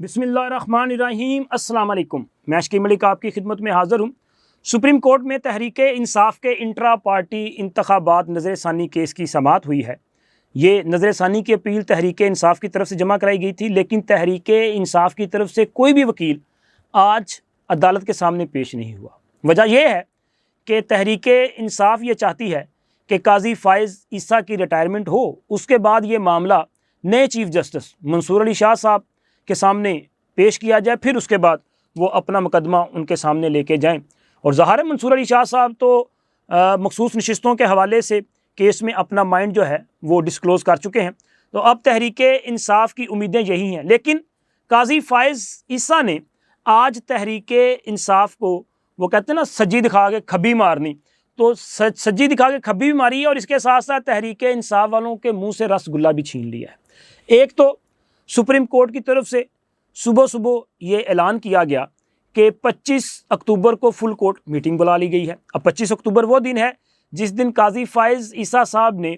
बिस्मिल्लाहिर्रहमानिर्रहीम अस्सलाम वालेकुम। मैं अशकी मलिक आपकी खिदमत में हाज़िर हूँ। सुप्रीम कोर्ट में तहरीके इंसाफ के इंट्रा पार्टी इंतखाबात नज़र सानी केस की समाअत हुई है। ये नज़र सानी की अपील तहरीके इंसाफ की तरफ से जमा कराई गई थी, लेकिन तहरीके इंसाफ की तरफ से कोई भी वकील आज अदालत के सामने पेश नहीं हुआ। वजह यह है कि तहरीके इंसाफ ये चाहती है कि काजी फ़ाइज़ ईसा की रिटायरमेंट हो, उसके बाद ये मामला नए चीफ़ जस्टिस मंसूर अली शाह साहब के सामने पेश किया जाए, फिर उसके बाद वो अपना मुकदमा उनके सामने लेके जाएं। और ज़ाहिर है मंसूर अली शाह साहब तो मखसूस नशिस्तों के हवाले से केस में अपना माइंड जो है वो डिस्क्लोज़ कर चुके हैं। तो अब तहरीके इंसाफ की उम्मीदें यही हैं, लेकिन काजी फ़ाइज़ ईसा ने आज तहरीके इंसाफ को, वो कहते हैं ना सज्जी दिखा के खब्बी मारनी, तो सज्जी दिखा के खब्बी भी मारी है और इसके साथ साथ तहरीके इंसाफ वालों के मुँह से रसगुल्ला भी छीन लिया है। एक तो सुप्रीम कोर्ट की तरफ से सुबह सुबह ये ऐलान किया गया कि 25 अक्टूबर को फुल कोर्ट मीटिंग बुला ली गई है। अब 25 अक्टूबर वो दिन है जिस दिन काजी फ़ाइज़ ईसा साहब ने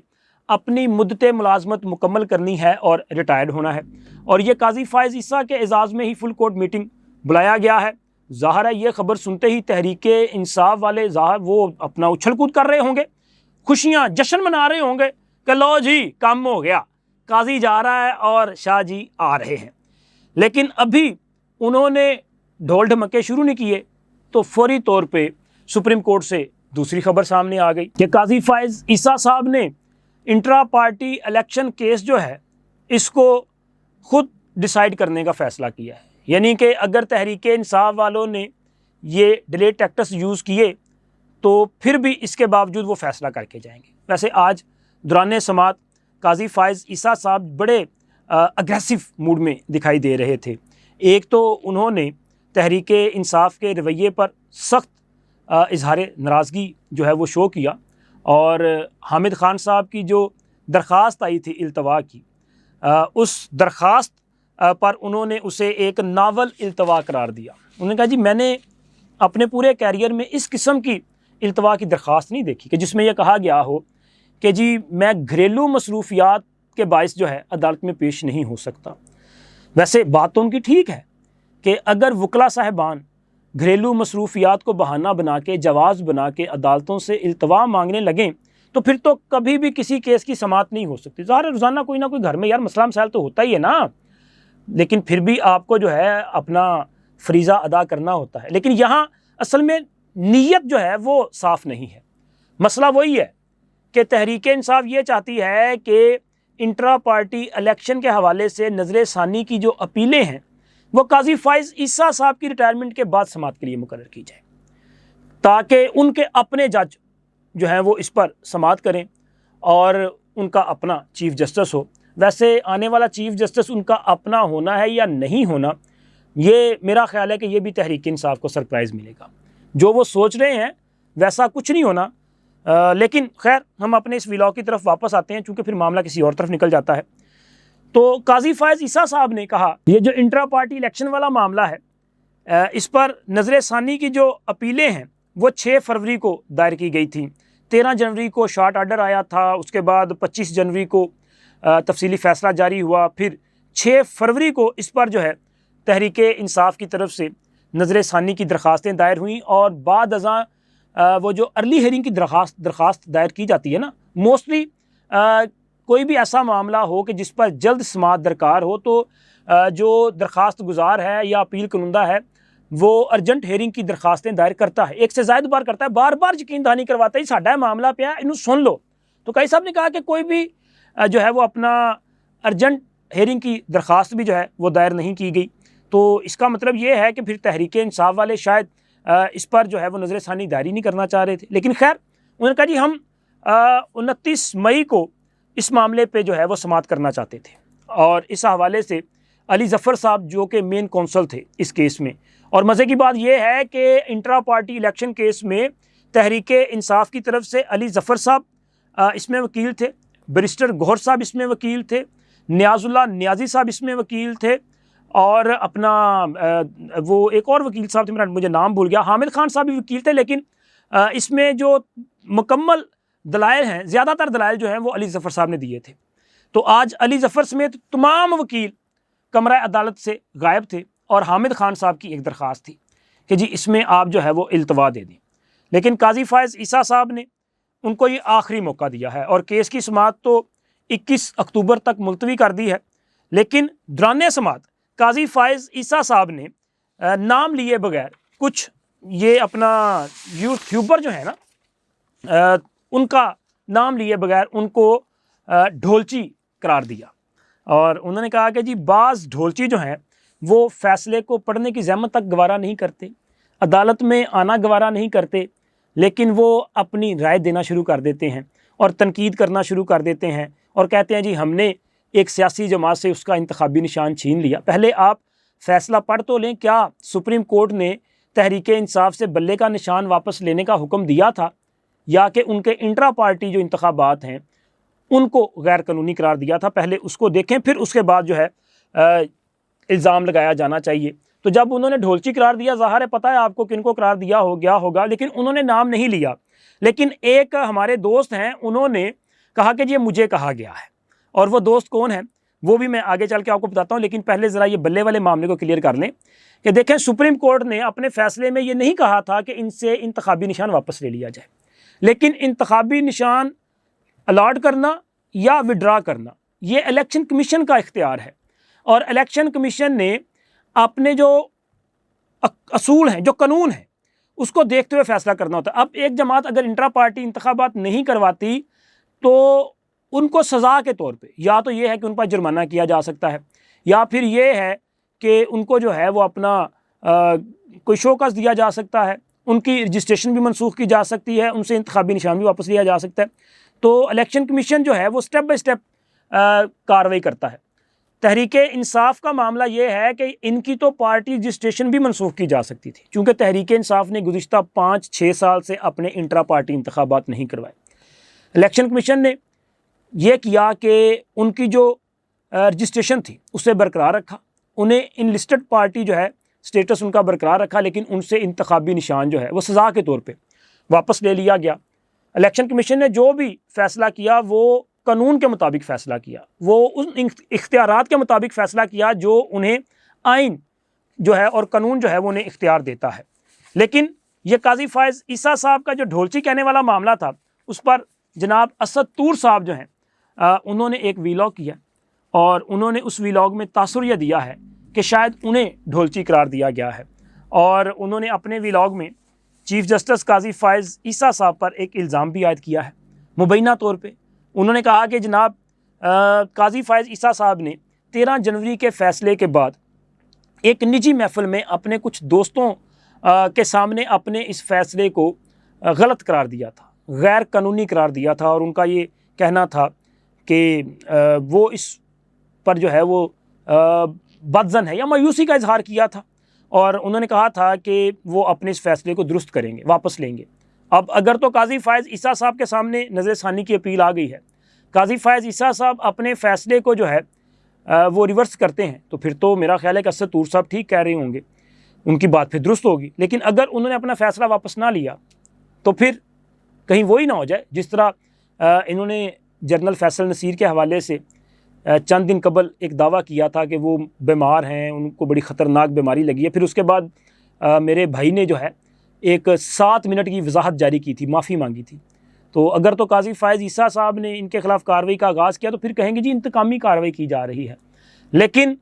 अपनी मुद्दत मुलाजमत मुकम्मल करनी है और रिटायर्ड होना है, और ये काजी फ़ाइज़ ईसा के एजाज़ में ही फुल कोर्ट मीटिंग बुलाया गया है। ज़ाहिर है ये खबर सुनते ही तहरीके इंसाफ वाले ज़ाहिर वो अपना उछल कूद कर रहे होंगे, खुशियाँ जश्न मना रहे होंगे कि लो जी काम हो गया, काजी जा रहा है और शाह जी आ रहे हैं। लेकिन अभी उन्होंने ढोल ढमक्के शुरू नहीं किए तो फौरी तौर पे सुप्रीम कोर्ट से दूसरी खबर सामने आ गई कि काजी फ़ाइज़ ईसा साहब ने इंट्रा पार्टी इलेक्शन केस जो है इसको खुद डिसाइड करने का फ़ैसला किया है। यानी कि अगर तहरीके इंसाफ वालों ने ये डिले टैक्टिक्स यूज़ किए तो फिर भी इसके बावजूद वो फ़ैसला करके जाएंगे। वैसे आज दौरान समाअत काजी फ़ाइज़ ईसा साहब बड़े अग्रेसिव मूड में दिखाई दे रहे थे। एक तो उन्होंने तहरीके इंसाफ के रवैये पर सख्त इजहार नाराज़गी जो है वो शो किया, और हामिद ख़ान साहब की जो दरख्वास्त आई थी इल्तवा की, उस दरख्वास्त पर उन्होंने उसे एक नावल इल्तवा करार दिया। उन्होंने कहा जी मैंने अपने पूरे कैरियर में इस किस्म की इल्तवा की दरख्वास्त नहीं देखी कि जिसमें यह कहा गया हो कि जी मैं घरेलू मसरूफियात के बाइस जो है अदालत में पेश नहीं हो सकता। वैसे बात तो उनकी ठीक है कि अगर वकला साहबान घरेलू मसरूफियात को बहाना बना के जवाज़ बना के अदालतों से इल्तवा मांगने लगें तो फिर तो कभी भी किसी केस की समाअत नहीं हो सकती। ज़ाहिर रोज़ाना कोई ना कोई घर में यार मसला मसाइल तो होता ही है ना, लेकिन फिर भी आपको जो है अपना फरीज़ा अदा करना होता है। लेकिन यहाँ असल में नीयत जो है वो साफ़ नहीं है। मसला वही है कि तहरीके इंसाफ ये चाहती है कि इंट्रा पार्टी इलेक्शन के हवाले से नज़र सानी की जो अपीलें हैं वो काजी फ़ाइज़ ईसा साहब की रिटायरमेंट के बाद समाअत के लिए मुकर्रर की जाए, ताकि उनके अपने जज जो हैं वो इस पर समाअत करें और उनका अपना चीफ़ जस्टिस हो। वैसे आने वाला चीफ़ जस्टिस उनका अपना होना है या नहीं होना, ये मेरा ख्याल है कि ये भी तहरीक इंसाफ को सरप्राइज़ मिलेगा। जो वो सोच रहे हैं वैसा कुछ नहीं होना। लेकिन खैर हम अपने इस व्लॉग की तरफ वापस आते हैं, चूँकि फिर मामला किसी और तरफ निकल जाता है। तो काजी फ़ाइज़ ईसा साहब ने कहा ये जो इंट्रा पार्टी इलेक्शन वाला मामला है इस पर नज़र सानी की जो अपीलें हैं वो 6 फरवरी को दायर की गई थी। 13 जनवरी को शॉर्ट आर्डर आया था, उसके बाद 25 जनवरी को तफसीली फ़ैसला जारी हुआ, फिर 6 फरवरी को इस पर जो है तहरीके इंसाफ की तरफ से नज़र सानी की दरख्वास्तें दायर हुई। और बाद अज़ां वो जो अर्ली हेयरिंग की दरख्वास्त दायर की जाती है ना, मोस्टली कोई भी ऐसा मामला हो कि जिस पर जल्द समाअत दरकार हो तो जो दरख्वास्त गुजार है या अपील कनुंदा है वो अर्जेंट हेयरिंग की दरख्वास्तें दायर करता है, एक से ज़ायद बार करता है, बार बार यकीन दहानी करवाता है साडा मामला पे इन्हू सुन लो। तो कई साहब ने कहा कि कोई भी जो है वो अपना अर्जेंट हेयरिंग की दरख्वास्त भी जो है वो दायर नहीं की गई। तो इसका मतलब ये है कि फिर तहरीके इंसाफ वाले शायद इस पर जो है वो नज़र सानी दायरी नहीं करना चाह रहे थे। लेकिन खैर उन्होंने कहा जी हम 29 मई को इस मामले पे जो है वो समाअत करना चाहते थे, और इस हवाले से अली ज़फ़र साहब जो कि मेन कौंसल थे इस केस में। और मज़े की बात यह है कि इंट्रा पार्टी इलेक्शन केस में तहरीके इंसाफ की तरफ से अली ज़फ़र साहब इसमें वकील थे, बैरिस्टर गौहर साहब इसमें वकील थे, नियाज़ुल्लाह नियाज़ी साहब इसमें वकील थे, और अपना वो एक और वकील साहब थे, मेरा मुझे नाम भूल गया, हामिद ख़ान साहब भी वकील थे। लेकिन इसमें जो मुकम्मल दलाइल हैं, ज़्यादातर दलाइल जो हैं वो अली ज़फ़र साहब ने दिए थे। तो आज अली ज़फ़र समेत तमाम वकील कमरा अदालत से गायब थे और हामिद खान साहब की एक दरख्वास्त थी कि जी इसमें आप जो है वो इल्तवा दे दें, लेकिन काजी फ़ायज़ ईसा साहब ने उनको ये आखिरी मौका दिया है और केस की समाअत तो 21 अक्टूबर तक मुलतवी कर दी है। लेकिन दौरान समाअत काजी फ़ायज़ ईसा साहब ने नाम लिए बगैर कुछ ये अपना यूट्यूबर जो है ना उनका नाम लिए बगैर उनको ढोलची करार दिया और उन्होंने कहा कि जी बाज़ ढोलची जो हैं वो फ़ैसले को पढ़ने की ज़हमत तक गवारा नहीं करते, अदालत में आना गवारा नहीं करते, लेकिन वो अपनी राय देना शुरू कर देते हैं और तनकीद करना शुरू कर देते हैं और कहते हैं जी हमने एक सियासी जमात से उसका इंतखाबी निशान छीन लिया। पहले आप फ़ैसला पढ़ तो लें, क्या सुप्रीम कोर्ट ने तहरीक इंसाफ से बल्ले का निशान वापस लेने का हुक्म दिया था या कि उनके इंट्रा पार्टी जो इंतखाबात हैं उनको गैर कानूनी करार दिया था? पहले उसको देखें, फिर उसके बाद जो है इल्ज़ाम लगाया जाना चाहिए। तो जब उन्होंने ढोलची करार दिया, ज़ाहिर है पता है आपको किनको करार दिया हो गया होगा, लेकिन उन्होंने नाम नहीं लिया। लेकिन एक हमारे दोस्त हैं, उन्होंने कहा कि ये मुझे कहा गया है, और वो दोस्त कौन है वो भी मैं आगे चल के आपको बताता हूँ। लेकिन पहले ज़रा ये बल्ले वाले मामले को क्लियर कर लें कि देखें सुप्रीम कोर्ट ने अपने फ़ैसले में ये नहीं कहा था कि इनसे इंतखाबी निशान वापस ले लिया जाए, लेकिन इंतखाबी निशान अलाट करना या विड्रा करना ये इलेक्शन कमीशन का इख्तियार है और इलेक्शन कमीशन ने अपने जो असूल हैं, जो कानून है, उसको देखते हुए फ़ैसला करना होता है। अब एक जमात अगर इंट्रा पार्टी इंतखाबात नहीं करवाती तो उनको सज़ा के तौर पे या तो ये है कि उन पर जुर्माना किया जा सकता है या फिर ये है कि उनको जो है वो अपना कोई शोकस दिया जा सकता है, उनकी रजिस्ट्रेशन भी मनसूख की जा सकती है, उनसे इंतखाबी निशान भी वापस लिया जा सकता है। तो इलेक्शन कमीशन जो है वो स्टेप बाय स्टेप कार्रवाई करता है। तहरीक इंसाफ का मामला ये है कि इनकी तो पार्टी रजिस्ट्रेशन भी मनसूख की जा सकती थी, क्योंकि तहरीक इंसाफ ने गुज़िश्ता 5-6 साल से अपने इंट्रा पार्टी इंतखाबात नहीं करवाए। इलेक्शन कमीशन ने यह किया कि उनकी जो रजिस्ट्रेशन थी उसे बरकरार रखा, उन्हें इनलिस्टेड पार्टी जो है स्टेटस उनका बरकरार रखा, लेकिन उनसे इंतखाबी निशान जो है वो सज़ा के तौर पे वापस ले लिया गया। इलेक्शन कमीशन ने जो भी फ़ैसला किया वो कानून के मुताबिक फ़ैसला किया, वो उन इख्तियारात के मुताबिक फ़ैसला किया जो उन्हें आइन जो है और कानून जो है वो उन्हें इख्तियार देता है। लेकिन ये काजी फ़ायज़ ईसा साहब का जो ढोलची कहने वाला मामला था, उस पर जनाब असद तूर साहब जो हैं उन्होंने एक वीलॉग किया और उन्होंने उस वीलॉग में तासुर यह दिया है कि शायद उन्हें ढोलची करार दिया गया है। और उन्होंने अपने वीलॉग में चीफ़ जस्टिस काजी फ़ायज़ ईसा साहब पर एक इल्ज़ाम भी आयद किया है। मुबैना तौर पे उन्होंने कहा कि जनाब काजी फ़ायज़ ईसा साहब ने 13 जनवरी के फ़ैसले के बाद एक निजी महफ़िल में अपने कुछ दोस्तों के सामने अपने इस फ़ैसले को गलत करार दिया था, गैर कानूनी करार दिया था, और उनका ये कहना था कि वो इस पर जो है वो बदज़न है या मायूसी का इजहार किया था, और उन्होंने कहा था कि वो अपने इस फ़ैसले को दुरुस्त करेंगे, वापस लेंगे। अब अगर तो काजी फ़ायज़ ईसा साहब के सामने नज़र सानी की अपील आ गई है, काजी फ़ायज़ ईसा साहब अपने फ़ैसले को जो है वो रिवर्स करते हैं, तो फिर तो मेरा ख्याल है कि असद तूर साहब ठीक कह रहे होंगे, उनकी बात फिर दुरुस्त होगी। लेकिन अगर उन्होंने अपना फ़ैसला वापस ना लिया तो फिर कहीं वही ना हो जाए जिस तरह इन्होंने जनरल फैसल नसीर के हवाले से चंद दिन कबल एक दावा किया था कि वो बीमार हैं, उनको बड़ी ख़तरनाक बीमारी लगी है। फिर उसके बाद मेरे भाई ने जो है एक 7 मिनट की वजाहत जारी की थी, माफ़ी मांगी थी। तो अगर तो काजी फ़ायज़ ईसा साहब ने इनके ख़िलाफ़ कार्रवाई का आगाज़ किया तो फिर कहेंगे जी इंतकामी कार्रवाई की जा रही है। लेकिन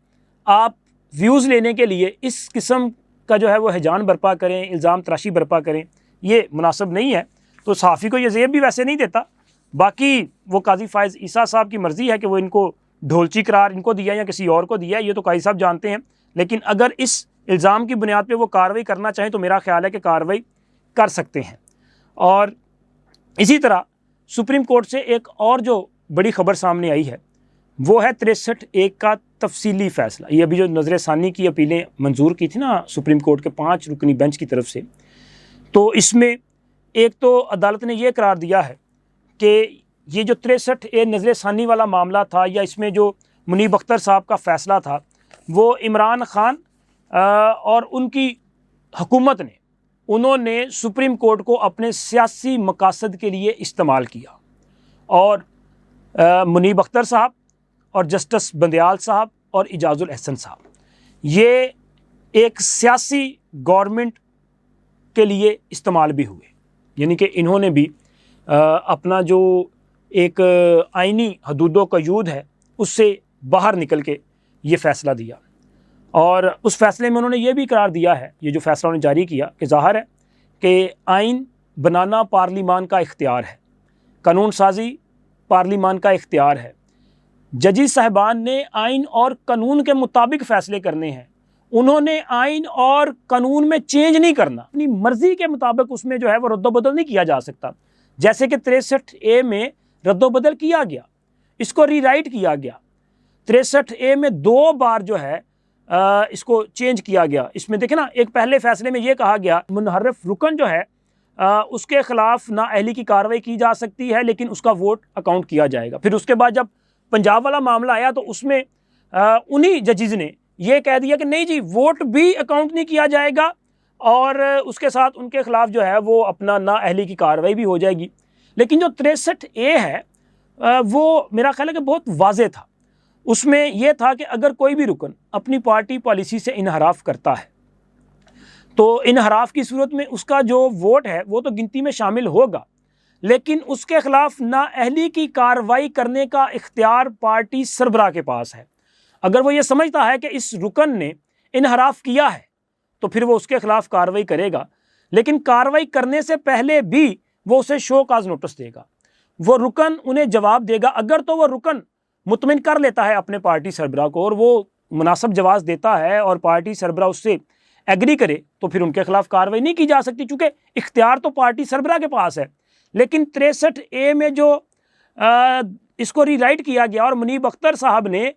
आप व्यूज़ लेने के लिए इस किस्म का जो है वो हिजान बर्पा करें, इल्ज़ाम तराशी बर्पा करें, ये मुनासिब नहीं है। तो सहाफ़ी को ये ज़ेब भी वैसे नहीं देता। बाकी वो काजी फ़ायज़ ईसा साहब की मर्ज़ी है कि वो इनको ढोलची करार इनको दिया या किसी और को दिया, ये तो काजी साहब जानते हैं। लेकिन अगर इस इल्ज़ाम की बुनियाद पे वो कार्रवाई करना चाहें तो मेरा ख्याल है कि कार्रवाई कर सकते हैं। और इसी तरह सुप्रीम कोर्ट से एक और जो बड़ी ख़बर सामने आई है वो है 63(1) का तफसीली फ़ैसला। ये अभी जो नज़र सानी की अपीलें मंजूर की थी ना सुप्रीम कोर्ट के 5 रुकनी बेंच की तरफ से, तो इसमें एक तो अदालत ने यह करार दिया है कि ये जो 63(A) नज़र सानी वाला मामला था, या इसमें जो मुनीब अख्तर साहब का फ़ैसला था, वो इमरान ख़ान और उनकी हुकूमत ने उन्होंने सुप्रीम कोर्ट को अपने सियासी मकासद के लिए इस्तेमाल किया। और मुनीब अख्तर साहब और जस्टिस बंदयाल साहब और इजाजुल अहसन साहब, ये एक सियासी गवर्नमेंट के लिए इस्तेमाल भी हुए, यानी कि इन्होंने भी अपना जो एक आइनी हदूदों का यूद है उससे बाहर निकल के ये फ़ैसला दिया। और उस फैसले में उन्होंने ये भी करार दिया है, ये जो फ़ैसला उन्होंने जारी किया, कि ज़ाहिर है कि आइन बनाना पार्लिमान का इख्तियार है, कानून साजी पार्लिमान का इख्तियार है, जजेस साहिबान ने आइन और कानून के मुताबिक फ़ैसले करने हैं, उन्होंने आइन और कानून में चेंज नहीं करना, अपनी मर्ज़ी के मुताबिक उसमें जो है वो रद्दोबदल नहीं किया जा सकता। जैसे कि 63A में रद्दोबदल किया गया, इसको रीराइट किया गया, 63A में 2 बार जो है इसको चेंज किया गया। इसमें देखें ना, एक पहले फ़ैसले में ये कहा गया मुनहर्रिफ रुकन जो है उसके ख़िलाफ़ नाअहली की कार्रवाई की जा सकती है, लेकिन उसका वोट अकाउंट किया जाएगा। फिर उसके बाद जब पंजाब वाला मामला आया तो उसमें उन्हीं जजेस ने ये कह दिया कि नहीं जी, वोट भी अकाउंट नहीं किया जाएगा और उसके साथ उनके ख़िलाफ़ जो है वो अपना नाअहली की कार्रवाई भी हो जाएगी। लेकिन जो 63A है वो मेरा ख्याल है कि बहुत वाज़ेह था। उसमें यह था कि अगर कोई भी रुकन अपनी पार्टी पॉलिसी से इनहराफ करता है तो इनहराफ की सूरत में उसका जो वोट है वो तो गिनती में शामिल होगा, लेकिन उसके ख़िलाफ़ नाअहली की कार्रवाई करने का इख्तियार पार्टी सरबराह के पास है। अगर वो ये समझता है कि इस रुकन ने इनहराफ किया है तो फिर वो उसके ख़िलाफ़ कार्रवाई करेगा, लेकिन कार्रवाई करने से पहले भी वो उसे शो काज नोटिस देगा, वो रुकन उन्हें जवाब देगा। अगर तो वो रुकन मुतमिन कर लेता है अपने पार्टी सरबराह को और वो मुनासिब जवाब देता है और पार्टी सरबराह उससे एग्री करे तो फिर उनके खिलाफ कार्रवाई नहीं की जा सकती, चूँकि इख्तियार तो पार्टी सरबराह के पास है। लेकिन 63A में जो इसको रीराइट किया गया और मुनीब अख्तर साहब ने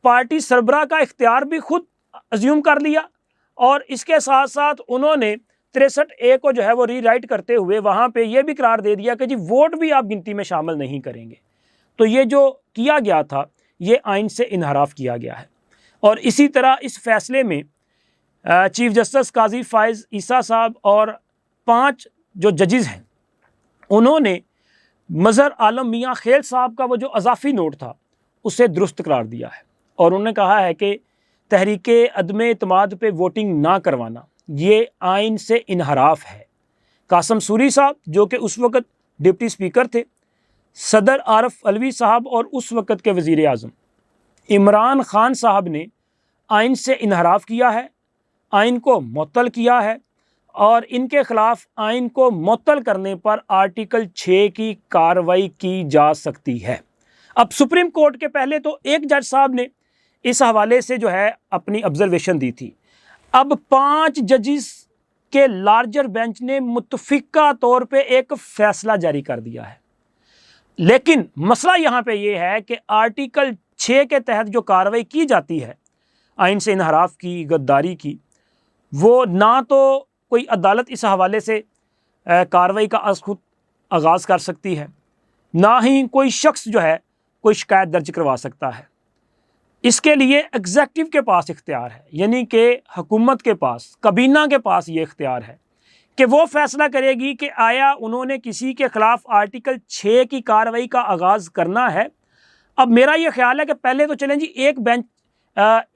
पार्टी सरबराह का इख्तियार भी खुद अज्यूम कर लिया और इसके साथ साथ उन्होंने 63A को जो है वो रीराइट करते हुए वहाँ पे ये भी करार दे दिया कि जी वोट भी आप गिनती में शामिल नहीं करेंगे। तो ये जो किया गया था ये आइन से इनहराफ किया गया है। और इसी तरह इस फैसले में चीफ जस्टिस काजी फायज़ ईसा साहब और 5 जो जजेस हैं उन्होंने मज़हर आलम मियाँ खेल साहब का वो जो अज़ाफ़ी नोट था उसे दुरुस्त करार दिया है और उन्होंने कहा है कि तहरीके अदम एतमाद पे वोटिंग ना करवाना ये आइन से इनहराफ है। कासम सूरी साहब जो कि उस वक़्त डिप्टी स्पीकर थे, सदर आरफ अलवी साहब और उस वक़्त के वज़ीर आज़म इमरान ख़ान साहब ने आइन से इनहराफ किया है, आइन को मुअत्तल किया है और इनके ख़िलाफ़ आइन को मुअत्तल करने पर आर्टिकल 6 की कार्रवाई की जा सकती है। अब सुप्रीम कोर्ट के पहले तो एक जज साहब ने इस हवाले से जो है अपनी ऑब्जर्वेशन दी थी, अब 5 जजेस के लार्जर बेंच ने मुत्तफ़िका तौर पे एक फ़ैसला जारी कर दिया है। लेकिन मसला यहाँ पे ये है कि आर्टिकल 6 के तहत जो कार्रवाई की जाती है आइन से इनहराफ की, गद्दारी की, वो ना तो कोई अदालत इस हवाले से कार्रवाई का खुद आगाज़ कर सकती है, ना ही कोई शख्स जो है कोई शिकायत दर्ज करवा सकता है। इसके लिए एग्जेक्टिव के पास इख्तियार है, यानी कि हुकूमत के पास, काबीना के पास ये इख्तियार है कि वो फैसला करेगी कि आया उन्होंने किसी के ख़िलाफ़ आर्टिकल 6 की कार्रवाई का आगाज़ करना है। अब मेरा ये ख्याल है कि पहले तो चलें जी एक बेंच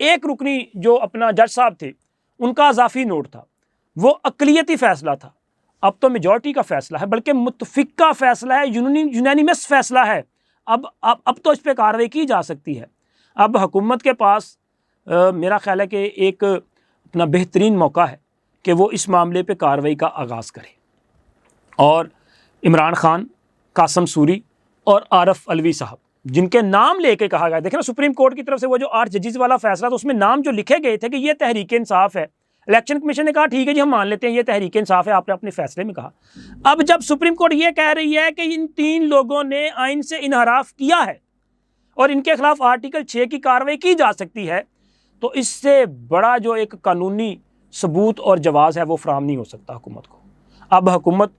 एक रुकनी जो अपना जज साहब थे उनका अज़ाफ़ी नोट था, वो अक़लियती फ़ैसला था, अब तो मेजॉरिटी का फ़ैसला है, बल्कि मुत्तफ़िका फ़ैसला है, यूनानिमस फ़ैसला है। अब तो इस पर कार्रवाई की जा सकती है। अब हुकूमत के पास मेरा ख्याल है कि एक अपना बेहतरीन मौका है कि वो इस मामले पे कार्रवाई का आगाज़ करे और इमरान ख़ान, कासम सूरी और आरफ अलवी साहब जिनके नाम लेके कहा गया, देखें ना सुप्रीम कोर्ट की तरफ से वो जो 8 जजेस वाला फैसला था उसमें नाम जो लिखे गए थे कि ये तहरीक इंसाफ है, इलेक्शन कमीशन ने कहा ठीक है जी हम मान लेते हैं ये तहरीक इंसाफ है, आपने अपने फैसले में कहा। अब जब सुप्रीम कोर्ट ये कह रही है कि इन 3 लोगों ने आइन से इनहराफ किया है और इनके खिलाफ आर्टिकल 6 की कार्रवाई की जा सकती है, तो इससे बड़ा जो एक कानूनी सबूत और जवाज़ है वो फराहम नहीं हो सकता हुकूमत को। अब हुकूमत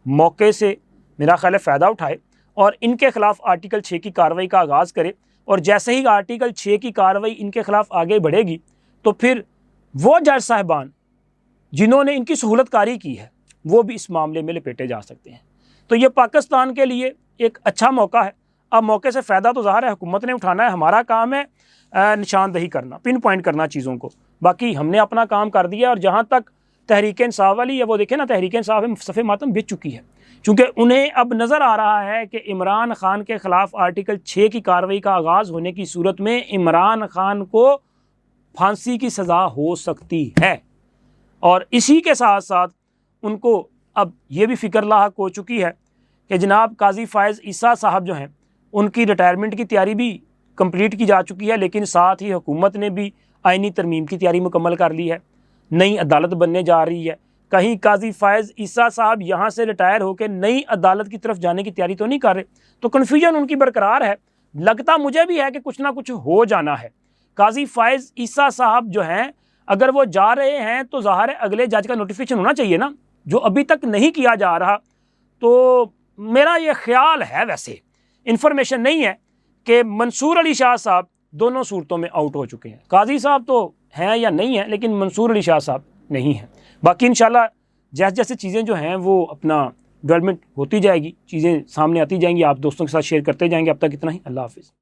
मौके से मेरा ख्याल है फ़ायदा उठाए और इनके खिलाफ आर्टिकल 6 की कार्रवाई का आगाज़ करे और जैसे ही आर्टिकल 6 की कार्रवाई इनके खिलाफ आगे बढ़ेगी तो फिर वो जज साहिबान जिन्होंने इनकी सहूलतकारी की है वो भी इस मामले में लपेटे जा सकते हैं। तो ये पाकिस्तान के लिए एक अच्छा मौका है। अब मौके से फ़ायदा तो ज़ाहिर है हुकूमत ने उठाना है, हमारा काम है निशानदही करना, पिन पॉइंट करना चीज़ों को। बाकी हमने अपना काम कर दिया। और जहाँ तक तहरीक इंसाफ वाली है, वो देखें ना, तहरीक इंसाफ में सफ़े मातम बिछ चुकी है, क्योंकि उन्हें अब नज़र आ रहा है कि इमरान खान के ख़िलाफ़ आर्टिकल 6 की कार्रवाई का आगाज़ होने की सूरत में इमरान खान को फांसी की सज़ा हो सकती है। और इसी के साथ साथ उनको अब ये भी फ़िक्र लाहक हो चुकी है कि जनाब काजी फ़ायज़ ईसा साहब जो हैं, उनकी रिटायरमेंट की तैयारी भी कंप्लीट की जा चुकी है, लेकिन साथ ही हुकूमत ने भी आइनी तरमीम की तैयारी मुकम्मल कर ली है। नई अदालत बनने जा रही है। कहीं काजी फ़ायज़ ईसा साहब यहाँ से रिटायर होकर नई अदालत की तरफ जाने की तैयारी तो नहीं कर रहे? तो कन्फ्यूजन उनकी बरकरार है। लगता मुझे भी है कि कुछ ना कुछ हो जाना है। काजी फ़ायज़ ईसा साहब जो हैं, अगर वो जा रहे हैं तो ज़ाहिर है अगले जज का नोटिफिकेशन होना चाहिए ना, जो अभी तक नहीं किया जा रहा। तो मेरा ये ख्याल है, वैसे इन्फॉर्मेशन नहीं है, कि मंसूर अली शाह साहब दोनों सूरतों में आउट हो चुके हैं। काजी साहब तो हैं या नहीं हैं, लेकिन मंसूर अली शाह साहब नहीं हैं। बाकी इंशाल्लाह जैसे जैसे चीज़ें जो हैं वो अपना डेवलपमेंट होती जाएगी, चीज़ें सामने आती जाएंगी, आप दोस्तों के साथ शेयर करते जाएंगे। अब तक इतना ही। अल्लाह हाफ़िज़।